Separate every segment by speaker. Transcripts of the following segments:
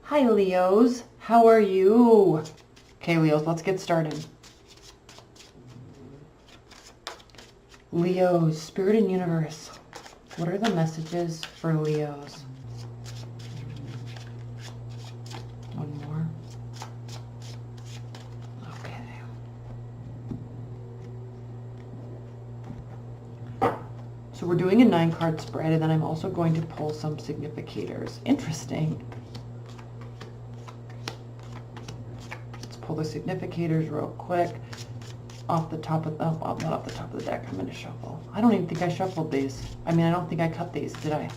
Speaker 1: Hi, Leos. How are you? Okay, Leos, let's get started. Leos, Spirit and Universe. What are the messages for Leos? One more. Okay. So we're doing a 9-card spread, and then I'm also going to pull some significators. Interesting. Pull the significators real quick off the top of not off the top of the deck. I'm going to shuffle. I don't even think I shuffled these. I mean, I don't think I cut these, did I?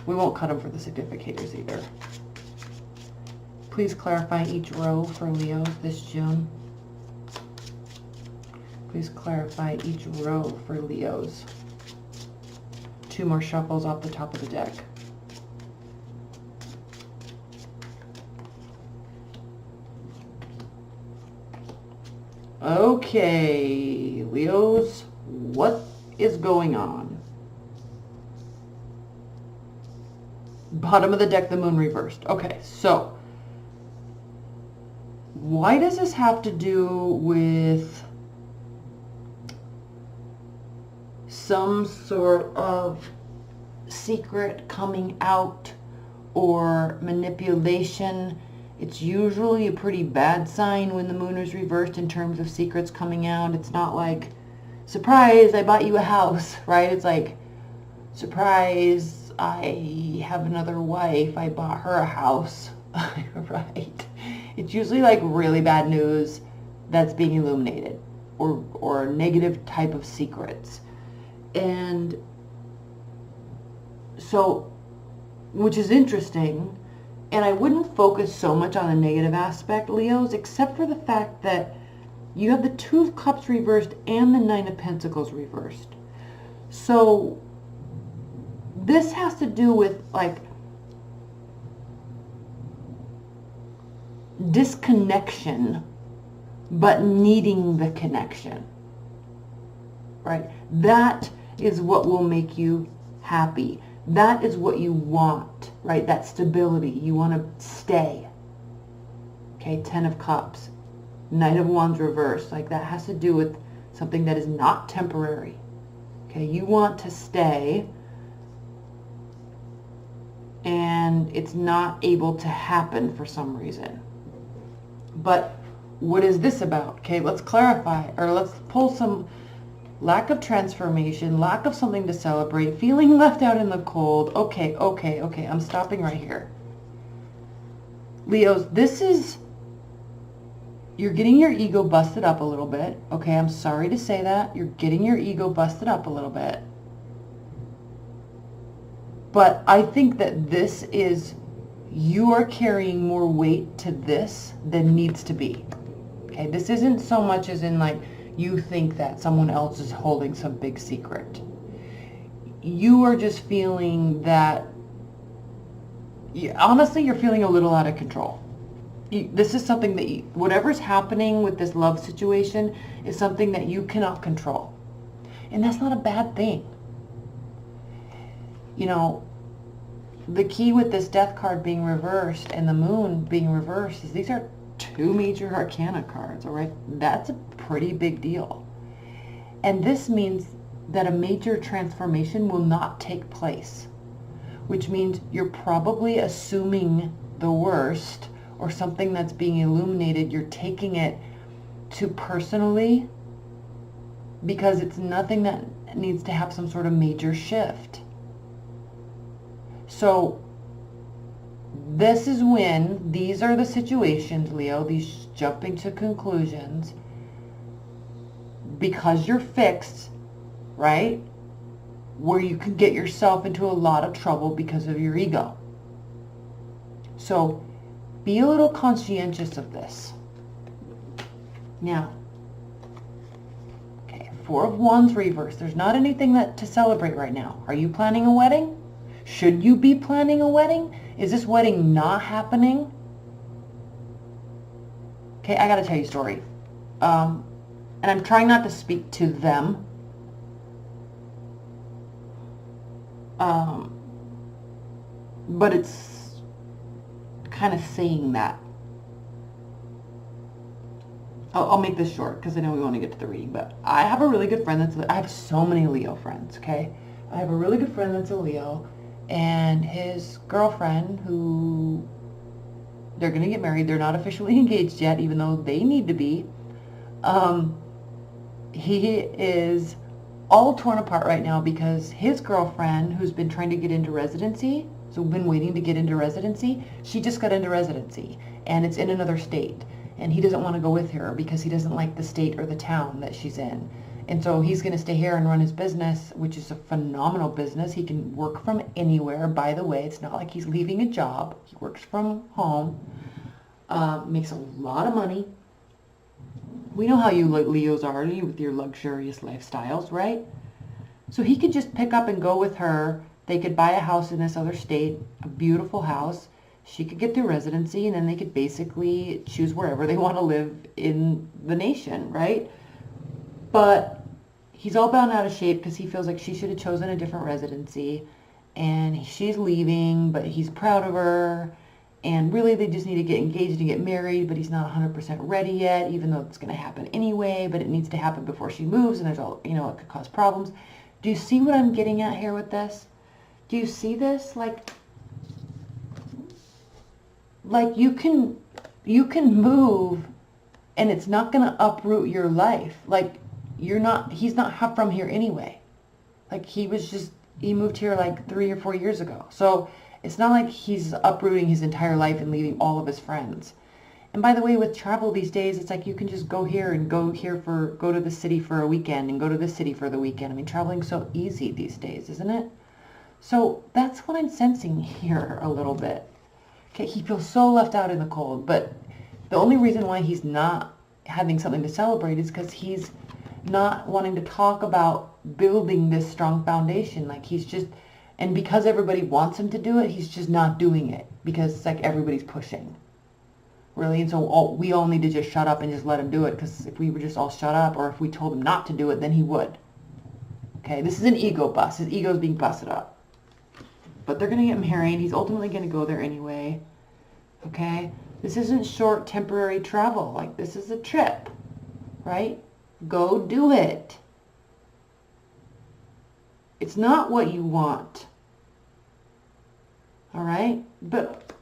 Speaker 1: We won't cut them for the significators either. Please clarify each row for Leo this June. Please clarify each row for Leos. 2 more shuffles off the top of the deck. Okay, Leos, what is going on? Bottom of the deck, the moon reversed. Okay, so why does this have to do with some sort of secret coming out or manipulation? It's usually a pretty bad sign when the moon is reversed in terms of secrets coming out. It's not like, surprise, I bought you a house, right? It's like, surprise, I have another wife, I bought her a house, right? It's usually like really bad news that's being illuminated, or negative type of secrets. And so, which is interesting. And I wouldn't focus so much on the negative aspect, Leos, except for the fact that you have the 2 of Cups reversed and the 9 of Pentacles reversed. So this has to do with like disconnection, but needing the connection, right? That is what will make you happy. That is what you want, right? That stability. You want to stay. Okay, 10 of Cups. Knight of Wands reversed. Like that has to do with something that is not temporary. Okay, you want to stay and it's not able to happen for some reason. But what is this about? Okay, let's clarify, or let's pull some lack of transformation, lack of something to celebrate, feeling left out in the cold. Okay, I'm stopping right here. Leos, this is, you're getting your ego busted up a little bit. Okay, I'm sorry to say that. You're getting your ego busted up a little bit. But I think that this is, you are carrying more weight to this than needs to be. Okay, this isn't so much as in like, you think that someone else is holding some big secret. You are just feeling that, honestly, you're feeling a little out of control. This is something that, whatever's happening with this love situation is something that you cannot control. And that's not a bad thing. You know, the key with this death card being reversed and the moon being reversed is these are 2 major arcana cards, all right? That's a pretty big deal. And this means that a major transformation will not take place, which means you're probably assuming the worst, or something that's being illuminated, you're taking it too personally because it's nothing that needs to have some sort of major shift. So this is when, these are the situations, Leo, these jumping to conclusions, because you're fixed, right, where you can get yourself into a lot of trouble because of your ego. So be a little conscientious of this. Now, okay, 4 of Wands reversed. There's not anything to celebrate right now. Are you planning a wedding? Should you be planning a wedding? Is this wedding not happening? Okay, I gotta tell you a story. And I'm trying not to speak to them. But it's kind of saying that. I'll make this short because I know we want to get to the reading, but I have a really good friend I have so many Leo friends, okay? I have a really good friend that's a Leo, and his girlfriend, who they're going to get married. They're not officially engaged yet, even though they need to be. He is all torn apart right now because his girlfriend, who's been trying to get into residency, so been waiting to get into residency, she just got into residency, and it's in another state. And he doesn't want to go with her because he doesn't like the state or the town that she's in. And so he's going to stay here and run his business, which is a phenomenal business. He can work from anywhere. By the way, it's not like he's leaving a job. He works from home, makes a lot of money. We know how you Leos are with your luxurious lifestyles, right? So he could just pick up and go with her. They could buy a house in this other state, a beautiful house. She could get through residency, and then they could basically choose wherever they want to live in the nation, right? But he's all bound out of shape because he feels like she should have chosen a different residency, and she's leaving, but he's proud of her, and really they just need to get engaged and get married, but he's not 100% ready yet, even though it's going to happen anyway, but it needs to happen before she moves, and there's all, it could cause problems. Do you see what I'm getting at here with this? Do you see this? Like you can move, and it's not going to uproot your life. Like he's not from here anyway. Like he moved here like 3 or 4 years ago. So it's not like he's uprooting his entire life and leaving all of his friends. And by the way, with travel these days, it's like you can just go here and go to the city for a weekend and go to the city for the weekend. I mean, traveling's so easy these days, isn't it? So that's what I'm sensing here a little bit. Okay, he feels so left out in the cold, but the only reason why he's not having something to celebrate is because he's not wanting to talk about building this strong foundation. Like and because everybody wants him to do it, he's just not doing it because it's like everybody's pushing. Really, and so we all need to just shut up and just let him do it, because if we were just all shut up, or if we told him not to do it, then he would. Okay, this is an ego bust. His ego is being busted up. But they're going to get married. He's ultimately going to go there anyway. Okay? This isn't short, temporary travel. Like, this is a trip. Right? Go do it. It's not what you want. All right? But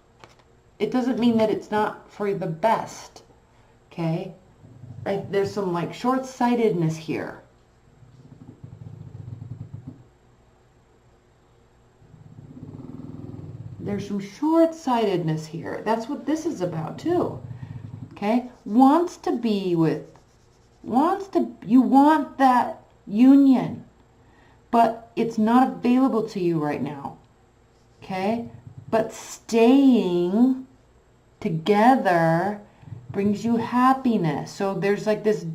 Speaker 1: it doesn't mean that it's not for the best. Okay? There's some, like, short-sightedness here. There's some short-sightedness here. That's what this is about too. Okay? You want that union, but it's not available to you right now. Okay? But staying together brings you happiness. So there's like this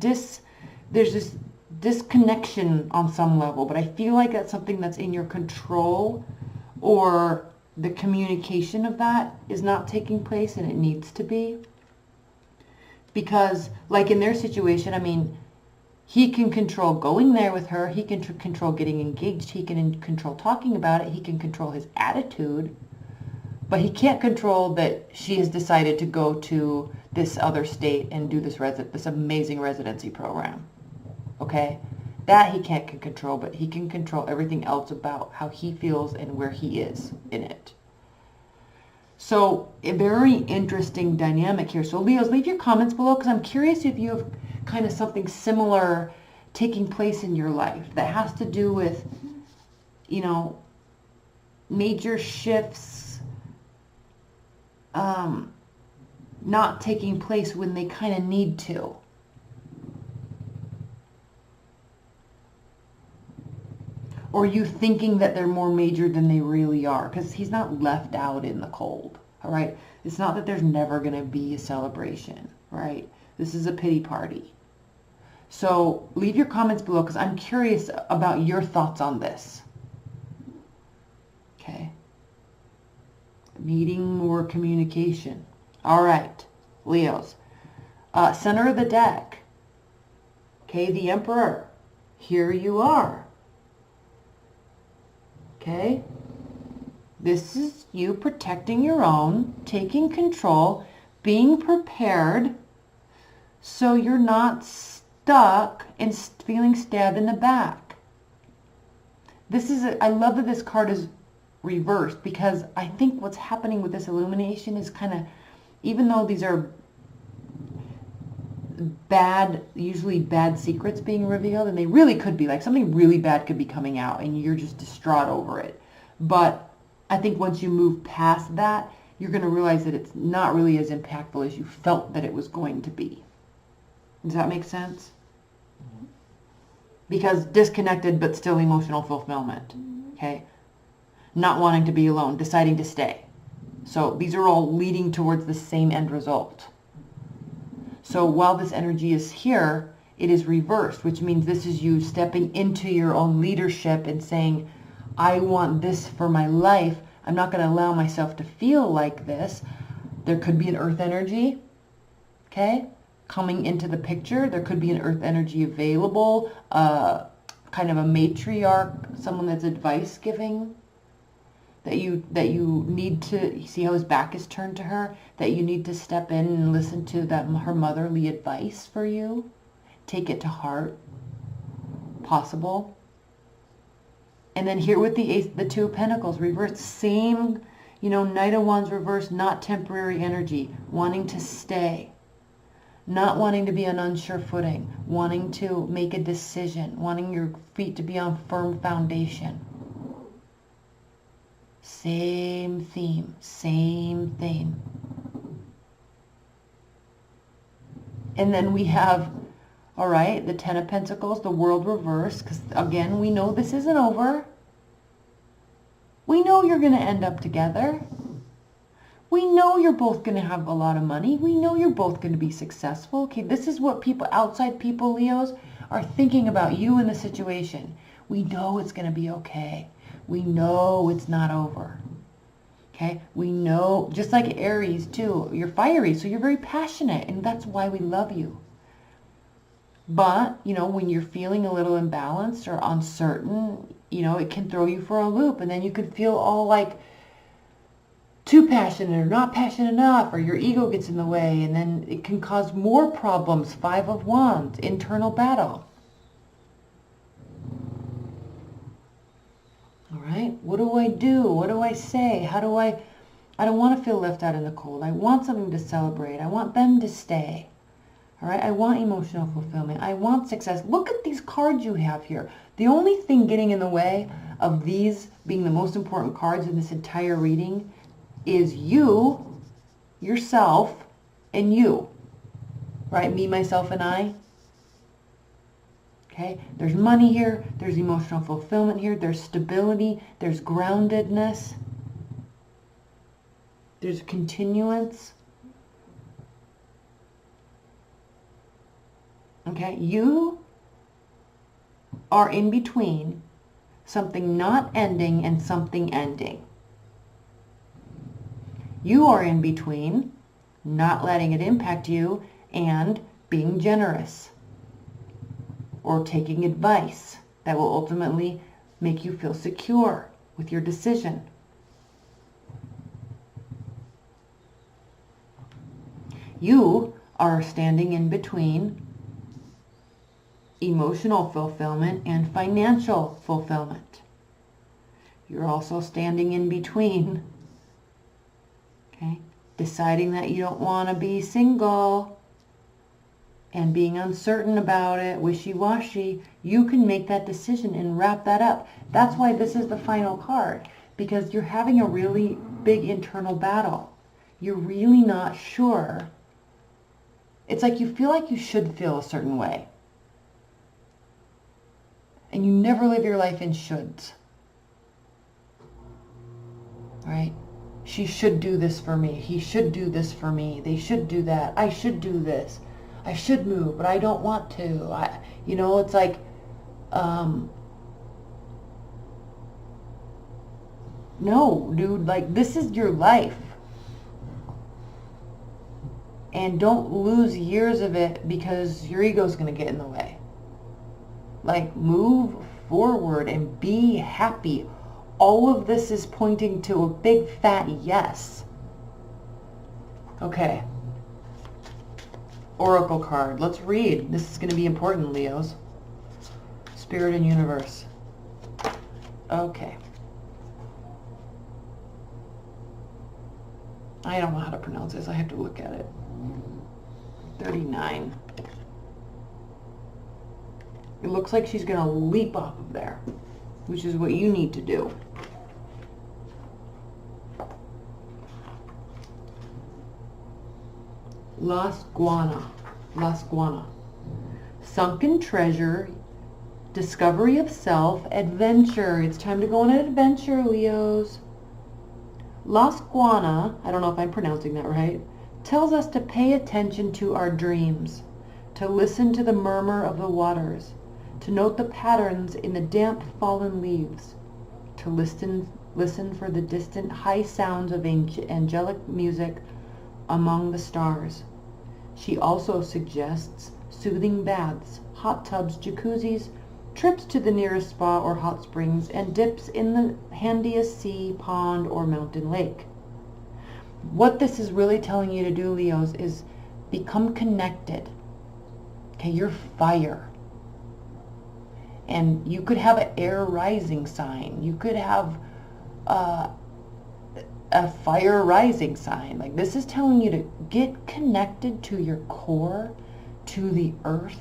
Speaker 1: disconnection on some level, but I feel like that's something that's in your control, or the communication of that is not taking place, and it needs to be. Because, like in their situation, I mean, he can control going there with her, he can control getting engaged, he can control talking about it, he can control his attitude, but he can't control that she has decided to go to this other state and do this amazing residency program. Okay? That he can't control, but he can control everything else about how he feels and where he is in it. So, a very interesting dynamic here. So, Leos, leave your comments below, because I'm curious if you have kind of something similar taking place in your life that has to do with, major shifts not taking place when they kind of need to. Or you thinking that they're more major than they really are, because he's not left out in the cold, all right? It's not that there's never going to be a celebration, right? This is a pity party. So leave your comments below, because I'm curious about your thoughts on this. Okay. Needing more communication. All right, Leos. Center of the deck. Okay, the Emperor. Here you are. Okay? This is you protecting your own, taking control, being prepared so you're not stuck and feeling stabbed in the back. This is, I love that this card is reversed, because I think what's happening with this illumination is kind of, even though these are bad, usually bad secrets being revealed, and they really could be, like something really bad could be coming out and you're just distraught over it. But I think once you move past that, you're going to realize that it's not really as impactful as you felt that it was going to be. Does that make sense? Because disconnected but still emotional fulfillment. Okay? Not wanting to be alone, deciding to stay. So these are all leading towards the same end result. So while this energy is here, it is reversed, which means this is you stepping into your own leadership and saying, I want this for my life. I'm not going to allow myself to feel like this. There could be an earth energy, okay, coming into the picture. There could be an earth energy available, kind of a matriarch, someone that's advice giving, that you need to, see how his back is turned to her, that you need to step in and listen to her motherly advice for you. Take it to heart, possible. And then here with the Two of Pentacles reversed, same, Knight of Wands reversed, not temporary energy, wanting to stay, not wanting to be on unsure footing, wanting to make a decision, wanting your feet to be on firm foundation. Same theme, same theme. And then we have, all right, the Ten of Pentacles, the World reversed, because again, we know this isn't over. We know you're going to end up together. We know you're both going to have a lot of money. We know you're both going to be successful. Okay, this is what people, outside people, Leos, are thinking about you in the situation. We know it's going to be okay. We know it's not over. Okay, we know, just like Aries too, you're fiery, so you're very passionate, and that's why we love you. But, when you're feeling a little imbalanced or uncertain, it can throw you for a loop, and then you could feel all like too passionate or not passionate enough, or your ego gets in the way, and then it can cause more problems. Five of Wands, internal battle. All right, what do I do? What do I say? I don't want to feel left out in the cold. I want something to celebrate. I want them to stay. All right, I want emotional fulfillment. I want success. Look at these cards you have here. The only thing getting in the way of these being the most important cards in this entire reading is you, yourself, and you. Right, me, myself, and I. Okay, there's money here, there's emotional fulfillment here, there's stability, there's groundedness, there's continuance. Okay, you are in between something not ending and something ending. You are in between not letting it impact you and being generous, or taking advice that will ultimately make you feel secure with your decision. You are standing in between emotional fulfillment and financial fulfillment. You're also standing in between, okay, deciding that you don't want to be single and being uncertain about it, wishy-washy. You can make that decision and wrap that up. That's why this is the final card, because you're having a really big internal battle. You're really not sure. It's like you feel like you should feel a certain way. And you never live your life in shoulds. Right? She should do this for me. He should do this for me. They should do that. I should do this. I should move, but I don't want to. It's like, no, dude, like, this is your life. And don't lose years of it because your ego's going to get in the way. Like, move forward and be happy. All of this is pointing to a big fat yes. Okay. Oracle card. Let's read. This is going to be important, Leos. Spirit and universe. Okay. I don't know how to pronounce this. I have to look at it. 39. It looks like she's going to leap off of there, which is what you need to do. Las Guana. Sunken treasure, discovery of self, adventure. It's time to go on an adventure, Leos. Las Guana, I don't know if I'm pronouncing that right, tells us to pay attention to our dreams, to listen to the murmur of the waters, to note the patterns in the damp fallen leaves, to listen for the distant high sounds of angelic music among the stars. She also suggests soothing baths, hot tubs, jacuzzis, trips to the nearest spa or hot springs, and dips in the handiest sea, pond, or mountain lake. What this is really telling you to do, Leos, is become connected. Okay, you're fire. And you could have an air rising sign. You could have a fire rising sign. Like, this is telling you to get connected to your core, to the earth,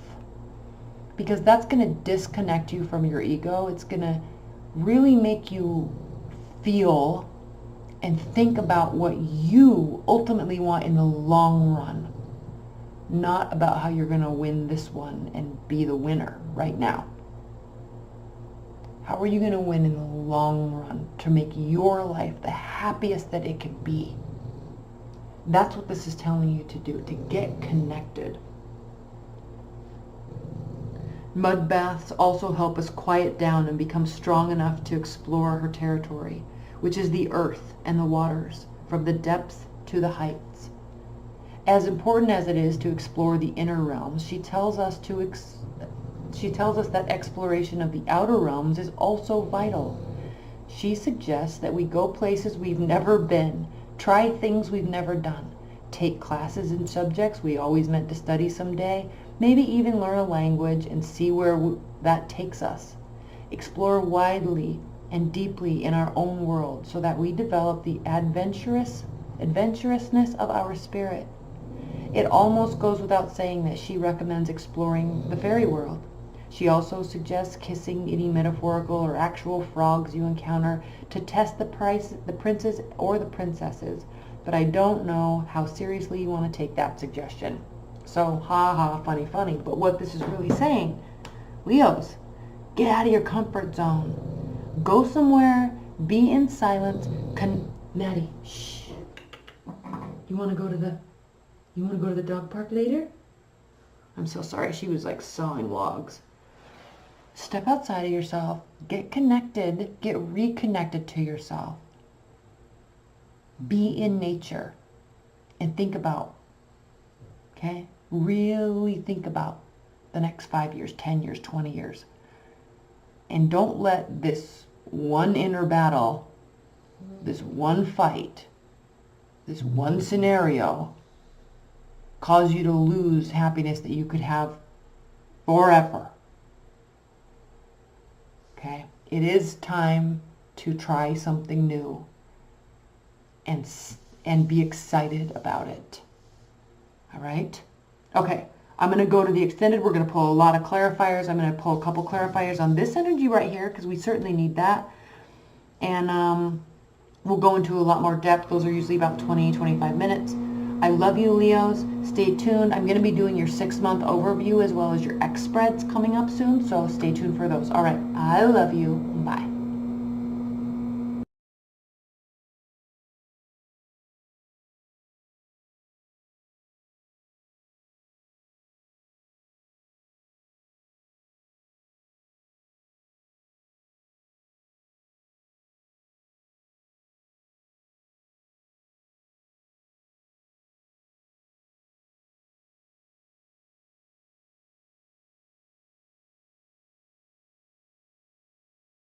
Speaker 1: because that's going to disconnect you from your ego. It's going to really make you feel and think about what you ultimately want in the long run, not about how you're going to win this one and be the winner right now. How are you going to win in the long run to make your life the happiest that it can be? That's what this is telling you to do, to get connected. Mud baths also help us quiet down and become strong enough to explore her territory, which is the earth and the waters, from the depths to the heights. As important as it is to explore the inner realms, she tells us that exploration of the outer realms is also vital. She suggests that we go places we've never been, try things we've never done, take classes in subjects we always meant to study someday, maybe even learn a language and see where that takes us. Explore widely and deeply in our own world so that we develop the adventurousness of our spirit. It almost goes without saying that she recommends exploring the fairy world. She also suggests kissing any metaphorical or actual frogs you encounter to test the princes or the princesses, but I don't know how seriously you want to take that suggestion. So, funny, but what this is really saying, Leos, get out of your comfort zone. Go somewhere, be in silence. Maddie, shh. You want to go to the dog park later? I'm so sorry, she was like sawing logs. Step outside of yourself, get connected, get reconnected to yourself. Be in nature and think about, okay? Really think about the next 5 years, 10 years, 20 years. And don't let this one inner battle, this one fight, this one scenario cause you to lose happiness that you could have forever. Okay? It is time to try something new and be excited about it. All right? Okay. I'm going to go to the extended. We're going to pull a lot of clarifiers. I'm going to pull a couple clarifiers on this energy right here because we certainly need that. And we'll go into a lot more depth. Those are usually about 20, 25 minutes. I love you, Leos. Stay tuned. I'm going to be doing your 6-month overview as well as your X spreads coming up soon, so stay tuned for those. All right. I love you. Bye.